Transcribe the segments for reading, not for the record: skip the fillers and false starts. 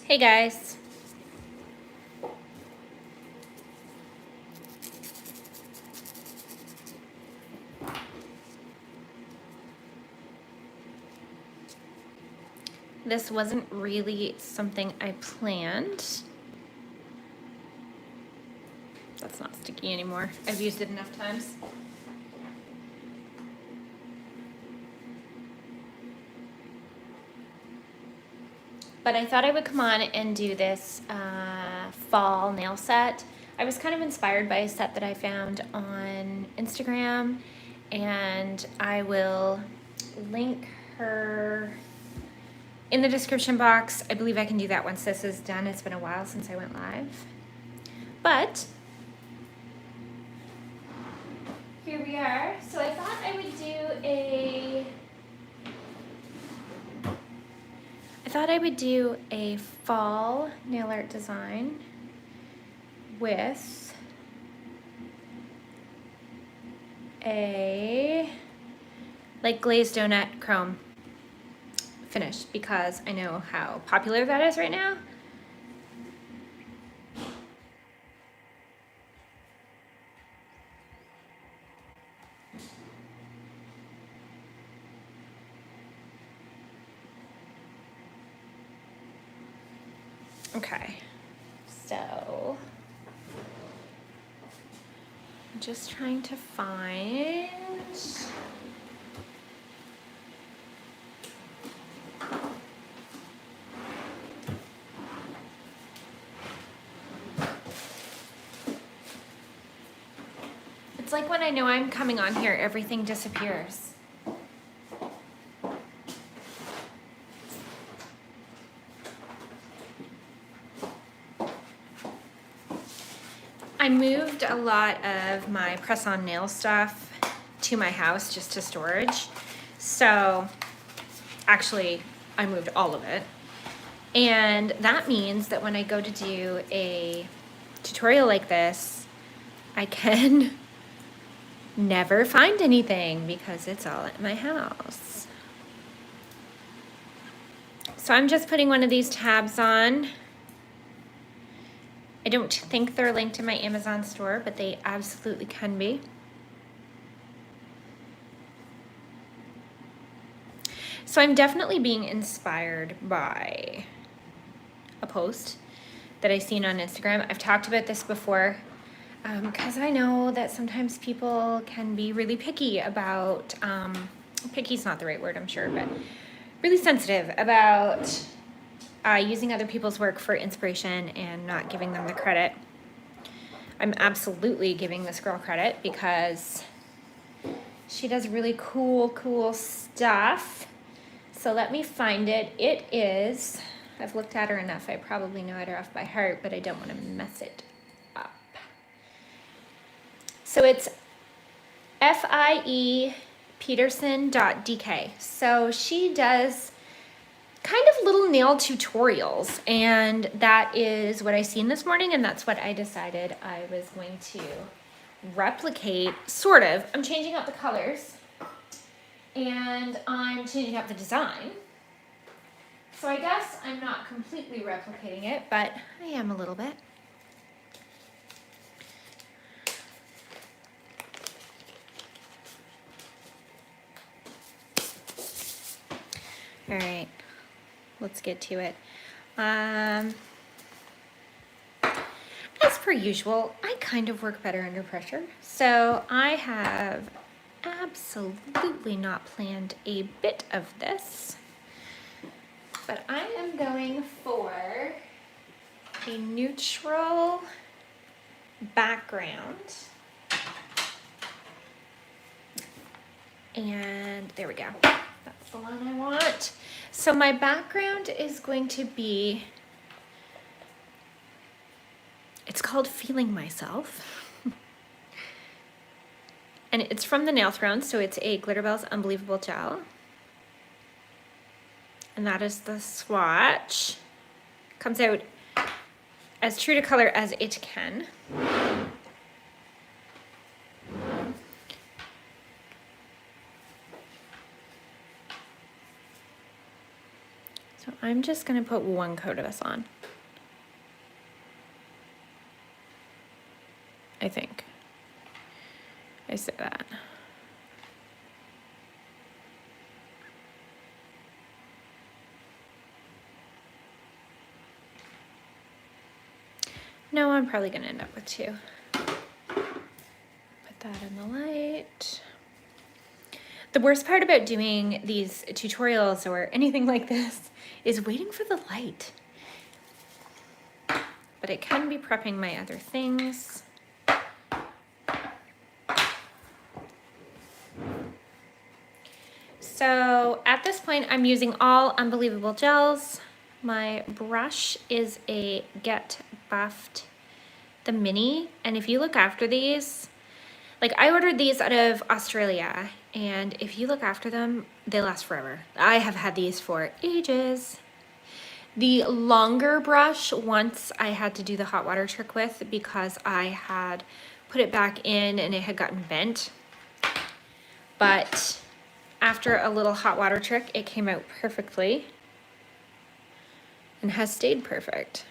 Hey guys. This wasn't really something I planned. That's not sticky anymore. I've used it enough times. But I thought I would come on and do this fall nail set. I was kind of inspired by a set that I found on Instagram, and I will link her in the description box. I believe I can do that once this is done. It's been a while since I went live. But here we are. So I thought I would do a fall nail art design with a like glazed donut chrome finish because I know how popular that is right now. Okay, so I'm just trying to find it's like when I know I'm coming on here, everything disappears. I moved a lot of my press-on nail stuff to my house just to storage. So actually, I moved all of it. And that means that when I go to do a tutorial like this, I can never find anything because it's all at my house. So I'm just putting one of these tabs on. I don't think they're linked in my Amazon store, but they absolutely can be. So I'm definitely being inspired by a post that I've seen on Instagram. I've talked about this before because I know that sometimes people can be really picky about, picky's not the right word, I'm sure, but really sensitive about using other people's work for inspiration and not giving them the credit. I'm absolutely giving this girl credit because she does really cool stuff. So let me find it. It is, I've looked at her enough, I probably know it off by heart, but I don't want to mess it up. So it's fiepeterson.dk. So she does kind of little nail tutorials, and that is what I seen this morning, and that's what I decided I was going to replicate, sort of. I'm changing up the colors and I'm changing up the design. So I guess I'm not completely replicating it, but I am a little bit. All right, let's get to it. As per usual, I kind of work better under pressure. So I have absolutely not planned a bit of this, but I am going for a neutral background. And there we go. That's the one I want. So my background is going to be, it's called Feeling Myself. And it's from the Nail Throne, so it's a glitterbels Unbelievable Gel. And that is the swatch. Comes out as true to color as it can. So I'm just gonna put one coat of this on. always say that. No, I'm probably gonna end up with 2. Put that in the light. The worst part about doing these tutorials or anything like this is waiting for the light. But I can be prepping my other things. So at this point, I'm using all Unbelievable gels. My brush is a Get Buffed, the mini. And if you look after these, like I ordered these out of Australia, and if you look after them, they last forever. I have had these for ages. The longer brush, once I had to do the hot water trick with because I had put it back in and it had gotten bent. But after a little hot water trick, it came out perfectly and has stayed perfect.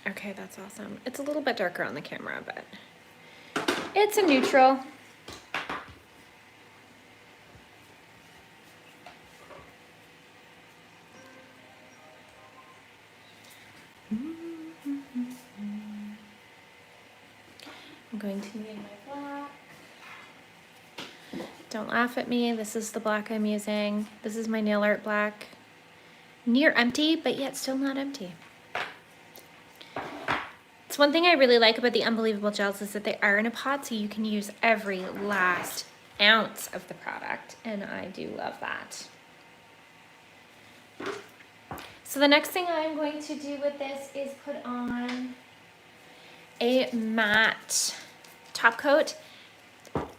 Okay, that's awesome. It's a little bit darker on the camera, but it's a neutral. I'm going to need my black. Don't laugh at me. This is the black I'm using. This is my nail art black. Near empty, but yet still not empty. It's one thing I really like about the Unbelievable gels is that they are in a pot, so you can use every last ounce of the product, and I do love that. So the next thing I'm going to do with this is put on a matte top coat.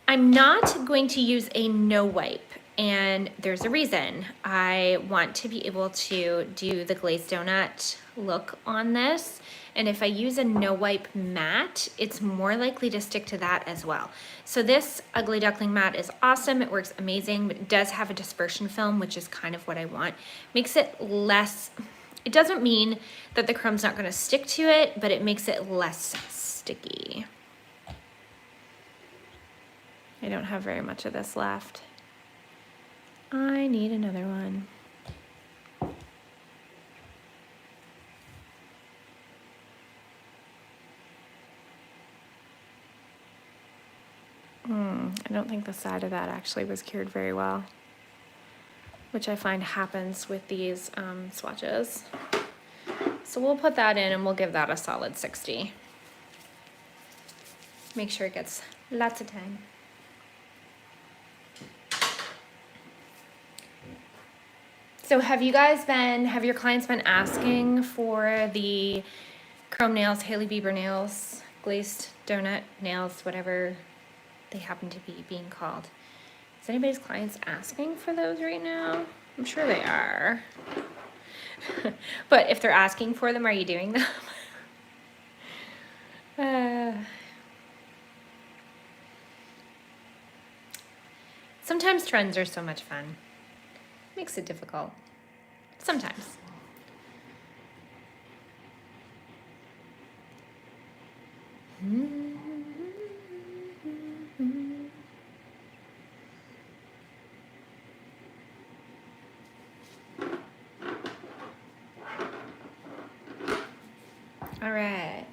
I'm not going to use a no wipe, and there's a reason. I want to be able to do the glazed donut look on this, and if I use a no wipe matte, it's more likely to stick to that as well. So this Ugly Duckling matte is awesome. It works amazing, but it does have a dispersion film, which is kind of what I want. Makes it less, it doesn't mean that the chrome's not gonna stick to it, but it makes it less sticky. I don't have very much of this left. I need another one. I don't think the side of that actually was cured very well, which I find happens with these swatches. So we'll put that in and we'll give that a solid 60. Make sure it gets lots of time. So have your clients been asking for the chrome nails, Hailey Bieber nails, glazed donut nails, whatever they happen to be being called? Is anybody's clients asking for those right now? I'm sure they are. But if they're asking for them, are you doing them? Sometimes trends are so much fun. Makes it difficult. Sometimes. All right,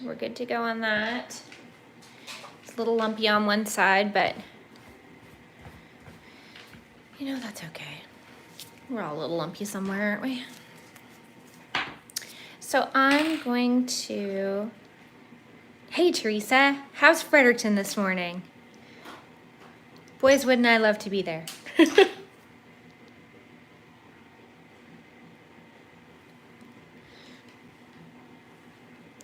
we're good to go on that. It's a little lumpy on one side, but you know, that's okay. We're all a little lumpy somewhere, aren't we? So I'm going to, hey Teresa, how's Fredericton this morning? Boys, wouldn't I love to be there?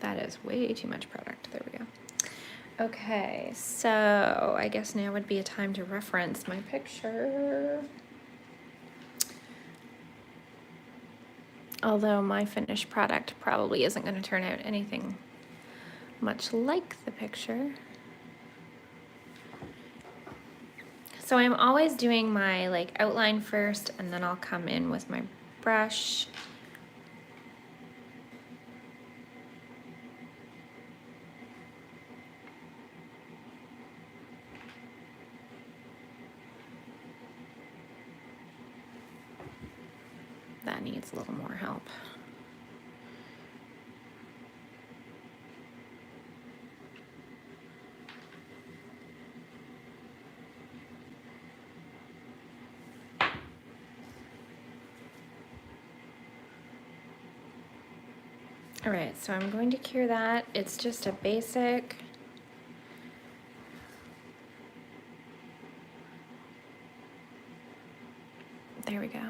That is way too much product. There we go. Okay, so I guess now would be a time to reference my picture. Although my finished product probably isn't going to turn out anything much like the picture. So I'm always doing my like outline first, and then I'll come in with my brush. That needs a little more help. All right, so I'm going to cure that. It's just a basic. There we go.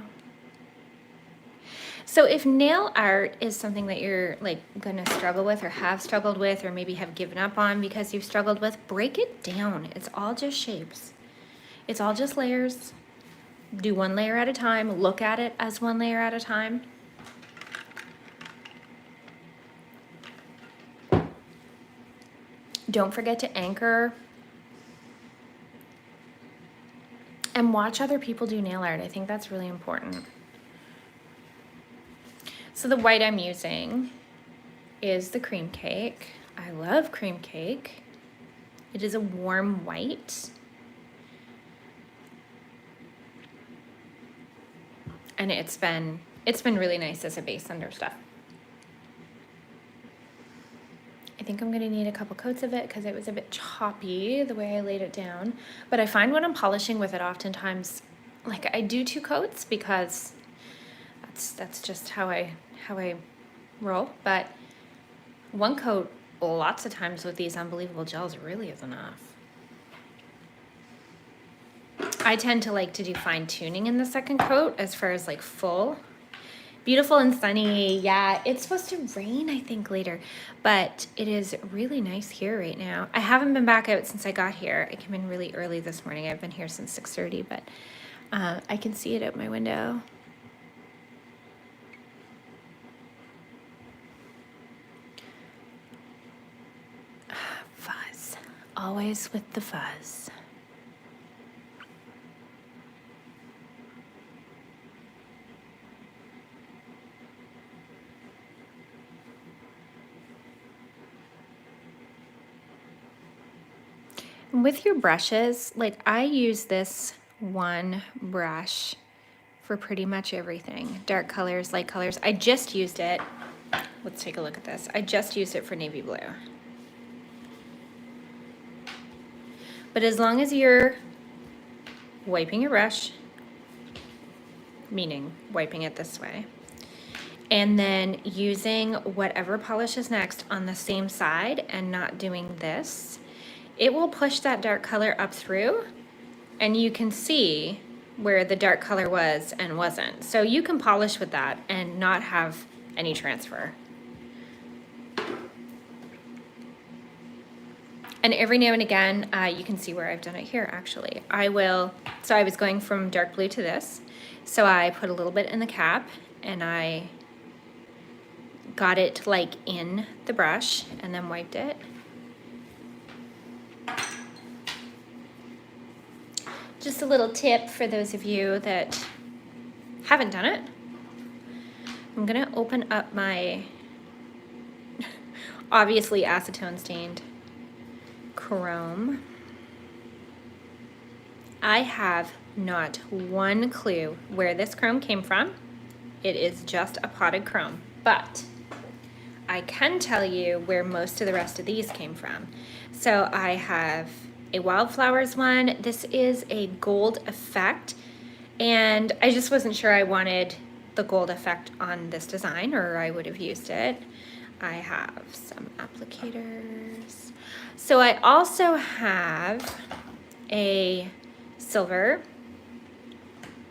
So if nail art is something that you're like gonna struggle with or have struggled with or maybe have given up on because you've struggled with, break it down. It's all just shapes. It's all just layers. Do one layer at a time. Look at it as one layer at a time. Don't forget to anchor. And watch other people do nail art. I think that's really important. So the white I'm using is the cream cake. I love cream cake. It is a warm white. And it's been really nice as a base under stuff. I think I'm gonna need a couple coats of it because it was a bit choppy the way I laid it down. But I find when I'm polishing with it oftentimes, like I do 2 coats because that's just how I roll. But 1 coat lots of times with these unbelievable gels really is enough. I tend to like to do fine tuning in the 2nd coat as far as like full. Beautiful and sunny. Yeah, it's supposed to rain, I think, later, but it is really nice here right now. I haven't been back out since I got here. I came in really early this morning. I've been here since 6:30, but I can see it out my window. Fuzz. Always with the fuzz. With your brushes, like I use this one brush for pretty much everything. Dark colors, light colors. I just used it. Let's take a look at this. I just used it for navy blue. But as long as you're wiping your brush, meaning wiping it this way, and then using whatever polish is next on the same side and not doing this, it will push that dark color up through, and you can see where the dark color was and wasn't. So you can polish with that and not have any transfer. And every now and again, you can see where I've done it here actually. So I was going from dark blue to this. So I put a little bit in the cap and I got it like in the brush and then wiped it. Just a little tip for those of you that haven't done it. I'm gonna open up my obviously acetone stained chrome. I have not one clue where this chrome came from. It is just a potted chrome, but I can tell you where most of the rest of these came from. So I have a Wildflowers one. This is a gold effect, and I just wasn't sure I wanted the gold effect on this design, or I would have used it. I have some applicators. So I also have a silver.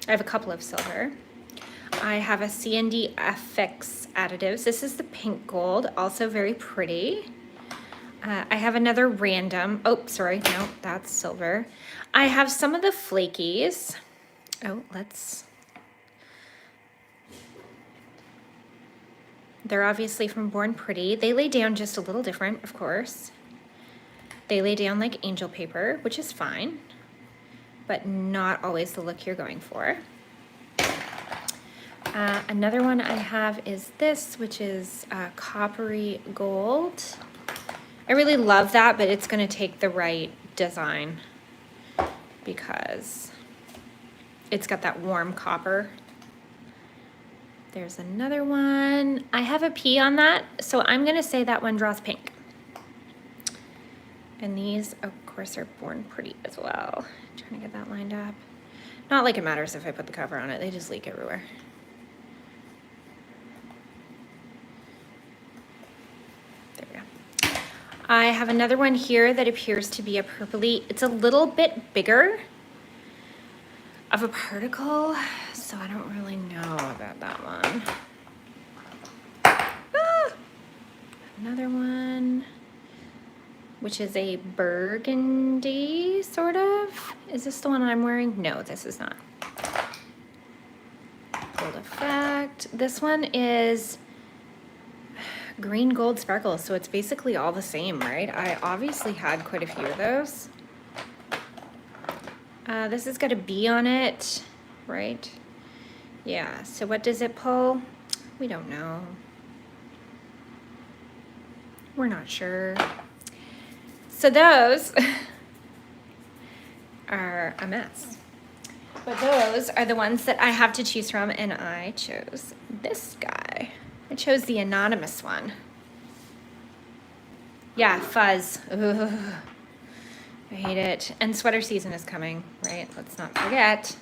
I have a couple of silver. I have a C&D FX additives. This is the pink gold, also very pretty. I have another random, oh, sorry, no, that's silver. I have some of the flakies. Oh, they're obviously from Born Pretty. They lay down just a little different, of course. They lay down like angel paper, which is fine. but not always the look you're going for. Another one I have is this, which is coppery gold. I really love that, but it's gonna take the right design because it's got that warm copper. There's another one. I have a P on that, so I'm gonna say that one draws pink. And these, of course, are Born Pretty as well. Trying to get that lined up. Not like it matters if I put the cover on it, they just leak everywhere. There we go. I have another one here that appears to be a purpley. It's a little bit bigger of a particle, so I don't really know about that one. Ah! Another one, which is a burgundy, sort of. Is this the one I'm wearing? No, this is not. Gold Effect. This one is green gold sparkles, so it's basically all the same, right? I obviously had quite a few of those. This has got a B on it, right? Yeah, so what does it pull? We don't know. We're not sure. So those are a mess. But those are the ones that I have to choose from, and I chose this guy. I chose the anonymous one. Yeah, fuzz. Ugh. I hate it. And sweater season is coming, right? Let's not forget.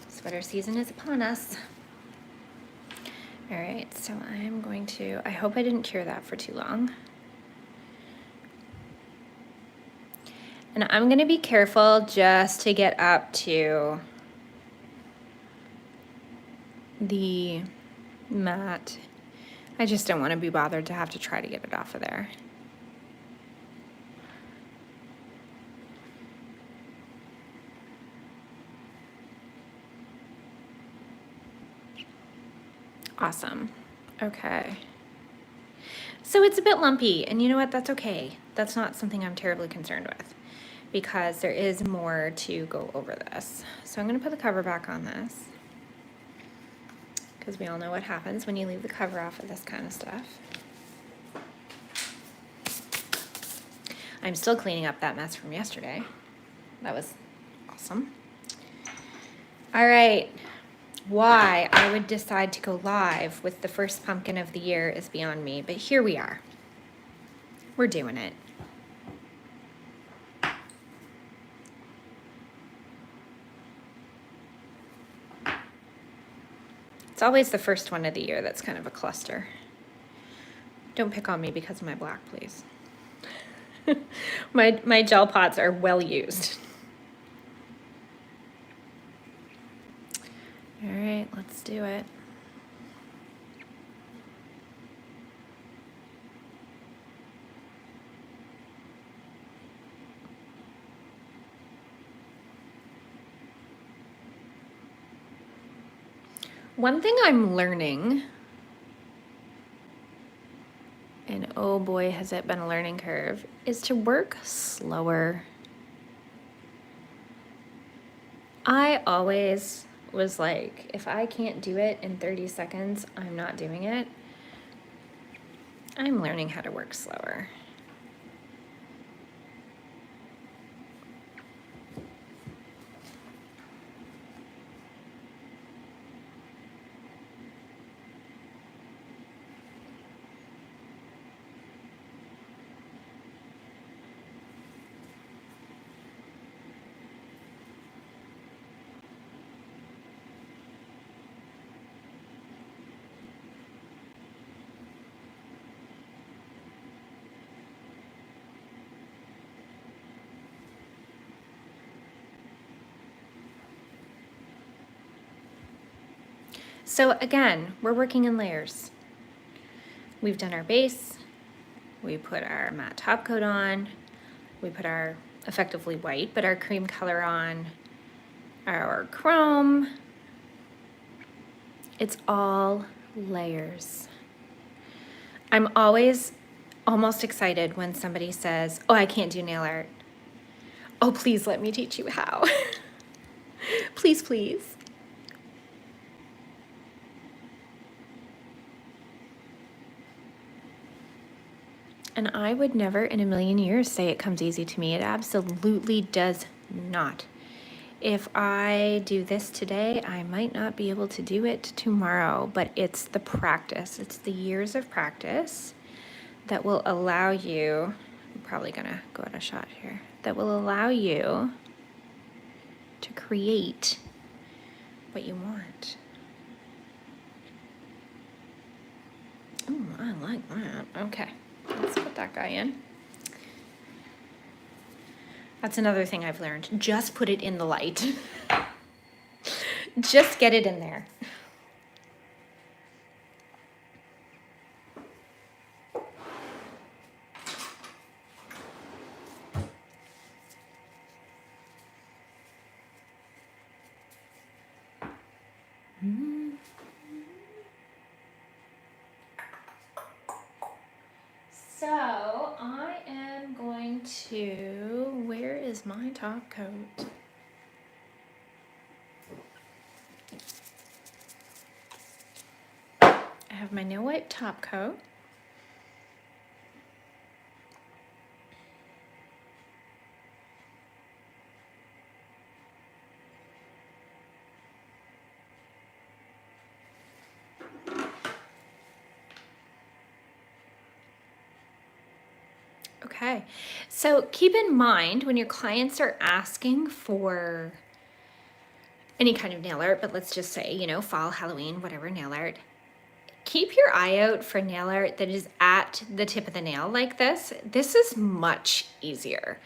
Sweater season is upon us. All right, so I'm going to, I hope I didn't cure that for too long. And I'm gonna be careful just to get up to the mat. I just don't wanna be bothered to have to try to get it off of there. Awesome. Okay. So it's a bit lumpy, and you know what? That's okay. That's not something I'm terribly concerned with because there is more to go over this. So I'm going to put the cover back on this because we all know what happens when you leave the cover off of this kind of stuff. I'm still cleaning up that mess from yesterday. That was awesome. All right. Why I would decide to go live with the first pumpkin of the year is beyond me, but here we are. We're doing it. It's always the first one of the year that's kind of a cluster. Don't pick on me because of my black, please. my gel pots are well used. All right, let's do it. One thing I'm learning, and oh boy, has it been a learning curve, is to work slower. I always was like, if I can't do it in 30 seconds, I'm not doing it. I'm learning how to work slower. So again, we're working in layers. We've done our base, we put our matte top coat on, we put our effectively white, but our cream color on, our chrome. It's all layers. I'm always almost excited when somebody says, oh, I can't do nail art. Oh, please let me teach you how. Please, please. And I would never in a million years say it comes easy to me. It absolutely does not. If I do this today, I might not be able to do it tomorrow, but it's the practice. It's the years of practice that will allow you, I'm probably gonna go out of shot here, that will allow you to create what you want. Oh, I like that. Okay, let's put that guy in. That's another thing I've learned. Just put it in the light. Just get it in there. So I am going to, where is my top coat? I have my nail wipe top coat. Okay, so keep in mind when your clients are asking for any kind of nail art, but let's just say, you know, fall, Halloween, whatever nail art, keep your eye out for nail art that is at the tip of the nail like this. This is much easier.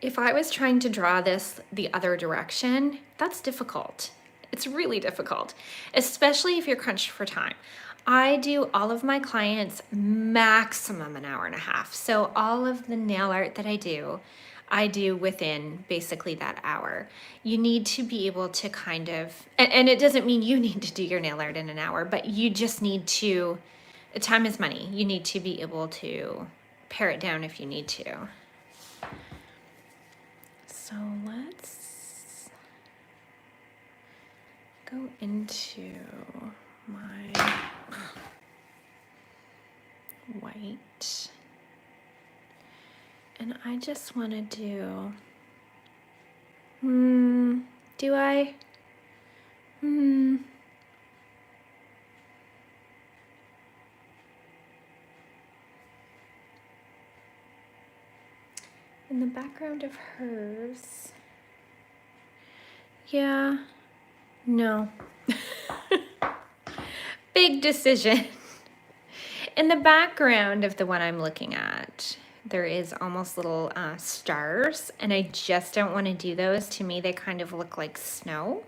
If I was trying to draw this the other direction, that's difficult. It's really difficult, especially if you're crunched for time. I do all of my clients maximum an hour and a half. So all of the nail art that I do within basically that hour. You need to be able to kind of, and it doesn't mean you need to do your nail art in an hour, but you just need to, time is money. You need to be able to pare it down if you need to. So let's go into my white. And I just want to do, do I? In the background of hers. Yeah, no. Big decision. In the background of the one I'm looking at, there is almost little stars, and I just don't want to do those. To me, they kind of look like snow.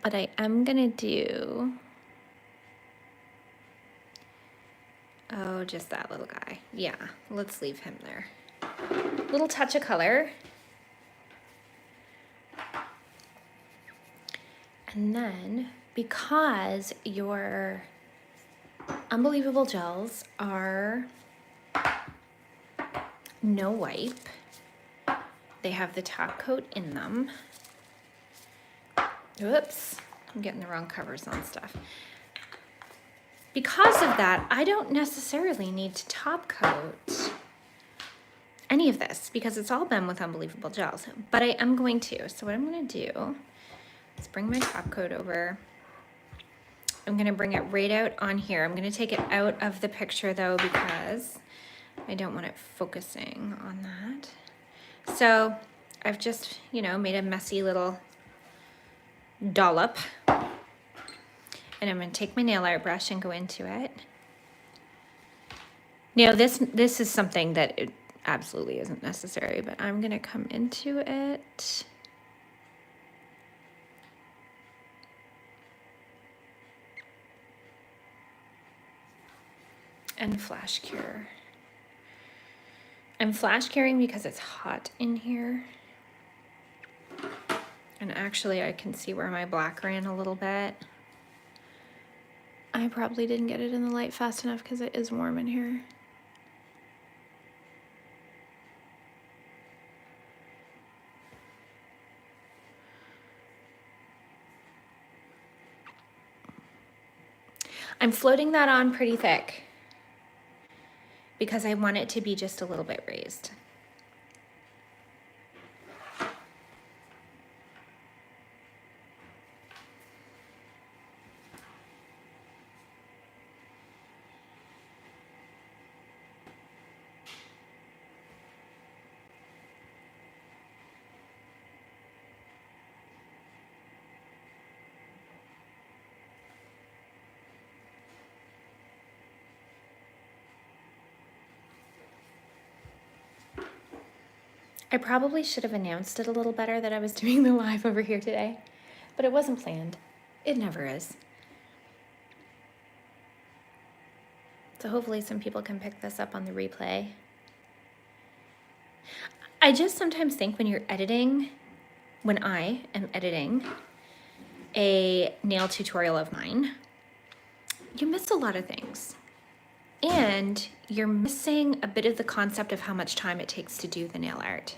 But I am gonna do, oh, just that little guy. Yeah, let's leave him there. Little touch of color. And then, because your unbelievable gels are no wipe, they have the top coat in them. Oops, I'm getting the wrong covers on stuff. Because of that, I don't necessarily need to top coat any of this because it's all been with unbelievable gels, but I am going to. So what I'm gonna do, let's bring my top coat over. I'm gonna bring it right out on here. I'm gonna take it out of the picture though because I don't want it focusing on that. So I've just, you know, made a messy little dollop. And I'm gonna take my nail art brush and go into it. Now this is something that it absolutely isn't necessary, but I'm gonna come into it. And flash cure. I'm flash curing because it's hot in here. And actually I can see where my black ran a little bit. I probably didn't get it in the light fast enough because it is warm in here. I'm floating that on pretty thick because I want it to be just a little bit raised. I probably should have announced it a little better that I was doing the live over here today, but it wasn't planned. It never is. So hopefully some people can pick this up on the replay. I just sometimes think when you're editing, when I am editing a nail tutorial of mine, you miss a lot of things. And you're missing a bit of the concept of how much time it takes to do the nail art.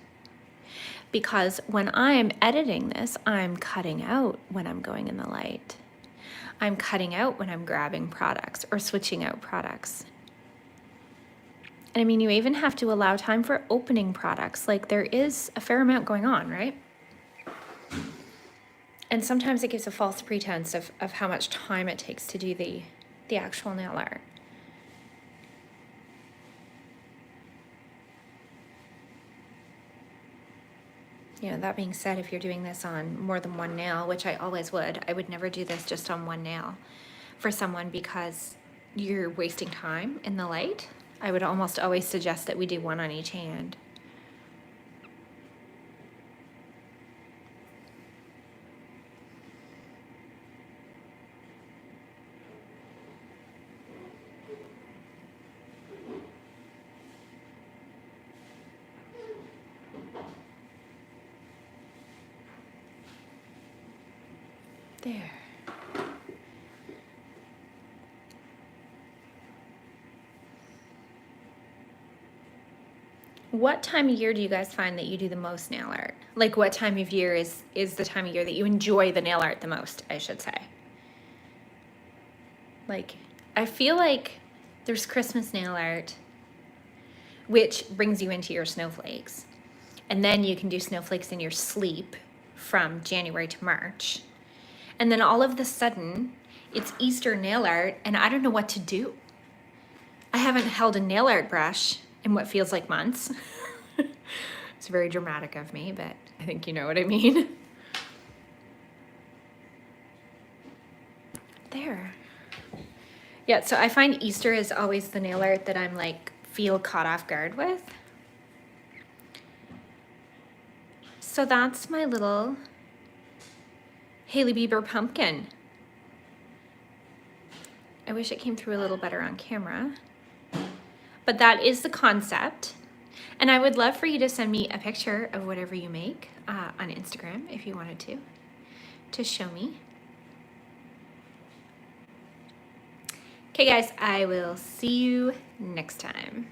Because when I'm editing this, I'm cutting out when I'm going in the light. I'm cutting out when I'm grabbing products or switching out products. And I mean, you even have to allow time for opening products. Like there is a fair amount going on, right? And sometimes it gives a false pretense of how much time it takes to do the actual nail art. You know, that being said, if you're doing this on more than one nail, which I always would, I would never do this just on one nail for someone because you're wasting time in the light. I would almost always suggest that we do one on each hand. There. What time of year do you guys find that you do the most nail art? Like what time of year is the time of year that you enjoy the nail art the most, I should say? Like, I feel like there's Christmas nail art, which brings you into your snowflakes. And then you can do snowflakes in your sleep from January to March. And then all of a sudden, it's Easter nail art, and I don't know what to do. I haven't held a nail art brush in what feels like months. It's very dramatic of me, but I think you know what I mean. There. Yeah, so I find Easter is always the nail art that I'm like, feel caught off guard with. So that's my little Hailey Bieber pumpkin. I wish it came through a little better on camera. But that is the concept. And I would love for you to send me a picture of whatever you make on Instagram if you wanted to show me. Okay guys, I will see you next time.